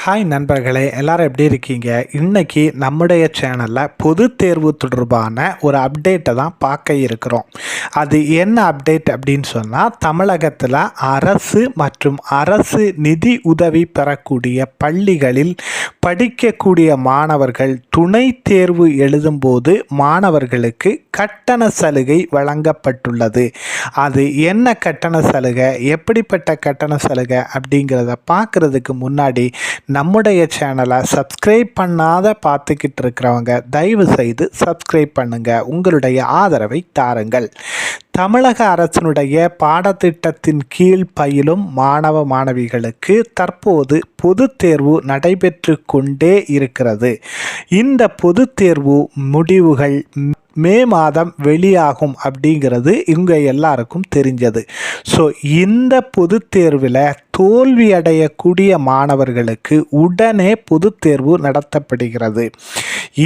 Hi நண்பர்களே, எல்லாரும் எப்படி இருக்கீங்க? இன்னைக்கு நம்முடைய சேனலில் பொது தேர்வு தொடர்பான ஒரு அப்டேட்டை தான் பார்க்க இருக்கிறோம். அது என்ன அப்டேட் அப்படின்னு சொன்னால், தமிழகத்தில் அரசு மற்றும் அரசு நிதி உதவி பெறக்கூடிய பள்ளிகளில் படிக்கக்கூடிய மாணவர்கள் துணை தேர்வு எழுதும்போது மாணவர்களுக்கு கட்டண சலுகை வழங்கப்பட்டுள்ளது. அது என்ன கட்டண சலுகை, எப்படிப்பட்ட கட்டண சலுகை அப்படிங்கிறத பார்க்குறதுக்கு முன்னாடி நம்முடைய சேனலை சப்ஸ்கிரைப் பண்ணாத பார்த்துக்கிட்டு இருக்கிறவங்க தயவு செய்து சப்ஸ்கிரைப் பண்ணுங்க, உங்களுடைய ஆதரவை தாருங்கள். தமிழக அரசினுடைய பாடத்திட்டத்தின் கீழ் பயிலும் மாணவ மாணவிகளுக்கு தற்போது பொது தேர்வு நடைபெற்று கொண்டே இருக்கிறது. இந்த பொது தேர்வு முடிவுகள் மே மாதம் வெளியாகும் அப்படிங்கிறது இவங்க எல்லாருக்கும் தெரிஞ்சது. ஸோ இந்த பொது தேர்வில் தோல்வி அடையக்கூடிய மாணவர்களுக்கு உடனே பொது தேர்வு நடத்தப்படுகிறது.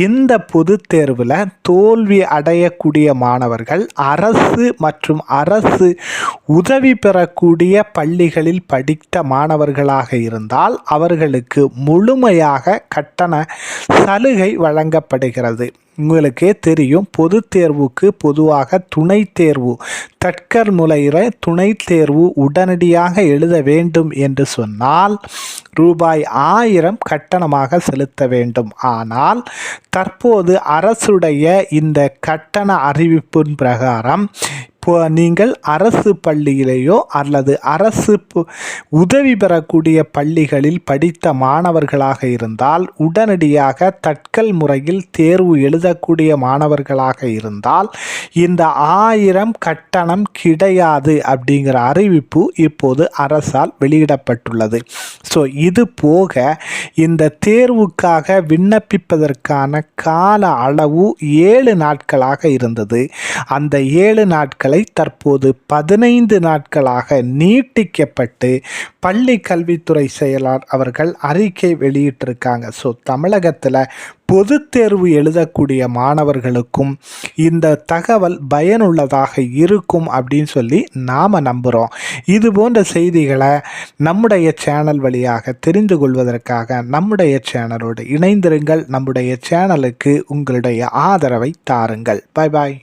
இந்த பொது தேர்வில் தோல்வி அடையக்கூடிய மாணவர்கள் அரசு மற்றும் அரசு உதவி பெறக்கூடிய பள்ளிகளில் படித்த மாணவர்களாக இருந்தால் அவர்களுக்கு முழுமையாக கட்டண சலுகை வழங்கப்படுகிறது. உங்களுக்கே தெரியும், பொது தேர்வுக்கு பொதுவாக துணை தேர்வு தட்கல் முறையில் துணை தேர்வு உடனடியாக எழுத வேண்டும் என்று சொன்னால் ரூபாய் 1000 கட்டணமாக செலுத்த வேண்டும். ஆனால் தற்போது அரசுடைய இந்த கட்டண அறிவிப்பின் பிரகாரம் நீங்கள் அரசு பள்ளியிலேயோ அல்லது அரசு உதவி பெறக்கூடிய பள்ளிகளில் படித்த மாணவர்களாக இருந்தால் உடனடியாக தட்கல் முறையில் தேர்வு எழுதக்கூடிய மாணவர்களாக இருந்தால் இந்த 1000 கட்டணம் கிடையாது அப்படிங்கிற அறிவிப்பு இப்போது அரசால் வெளியிடப்பட்டுள்ளது. ஸோ இது போக இந்த தேர்வுக்காக விண்ணப்பிப்பதற்கான கால அளவு 7 நாட்களாக இருந்தது. அந்த 7 நாட்களை தற்போது 15 நாட்களாக நீட்டிக்கப்பட்டு பள்ளி கல்வித்துறை செயலாளர் அவர்கள் அறிக்கை வெளியிட்டிருக்காங்க. ஸோ தமிழகத்தில் பொது தேர்வு எழுதக்கூடிய மாணவர்களுக்கும் இந்த தகவல் பயனுள்ளதாக இருக்கும் அப்படின்னு சொல்லி நாம் நம்புகிறோம். இது போன்ற செய்திகளை நம்முடைய சேனல் வழியாக தெரிந்து கொள்வதற்காக நம்முடைய சேனலோடு இணைந்திருங்கள். நம்முடைய சேனலுக்கு உங்களுடைய ஆதரவை தாருங்கள். பாய் பாய்.